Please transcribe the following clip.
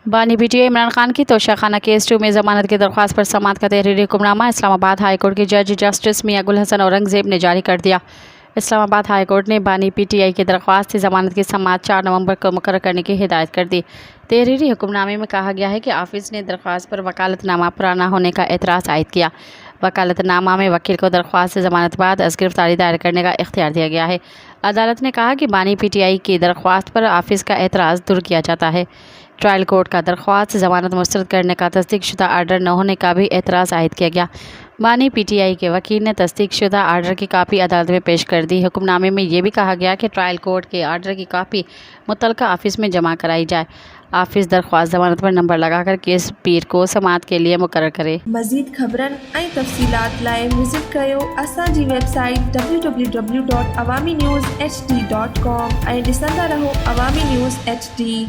बानी पीटीआई इमरान खान की तोशाखाना केस 2 में जमानत की दरख्वास्त पर समाअत का तहरीरी हुक्मनामा इस्लामाबाद हाई कोर्ट के जज जस्टिस मियां गुल हसन औरंगजेब ने जारी कर दिया। इस्लामाबाद हाई कोर्ट ने बानी पीटीआई की दरख्वास्त से जमानत की समाअत 4 नवंबर को मुकर्रर करने की हिदायत कर दी। तहरीरी हुक्मनामे में कहा गया है कि ऑफिस ने दरख्वास्त पर वकालतनामा पुराना होने का एतराज़ आयद किया। वकालतनामा में वकील को दरख्वास्त से जमानत बाद गिरफ्तारी दायर करने का इख्तियार दिया गया है। अदालत ने कहा कि बानी पीटीआई की दरख्वास्त पर ऑफिस का एतराज़ दूर किया जाता है। ट्रायल कोर्ट का दरख्वास्त से जमानत मुस्तरद करने का तस्दीकशुदा आर्डर न होने का भी एतराज़ आयद किया गया। बानी पीटीआई के वकील ने तस्दीकशुदा आर्डर की कापी अदालत में पेश कर दी। हुक्मनामे में यह भी कहा गया कि ट्रायल कोर्ट के आर्डर की कापी मुतल्लिका ऑफिस में जमा कराई जाए। ऑफिस दरख्वास्त जमानत पर नंबर लगाकर केस पीर को समाअत के लिए मुकर्रर करे। मज़ीद ख़बरन ऐं तफ़सीलात लाइ विज़िट कयो असांजी वेबसाइट www.awamiNewsHD.com ऐं ॾिसंदा रहो अवामी न्यूज़ HD।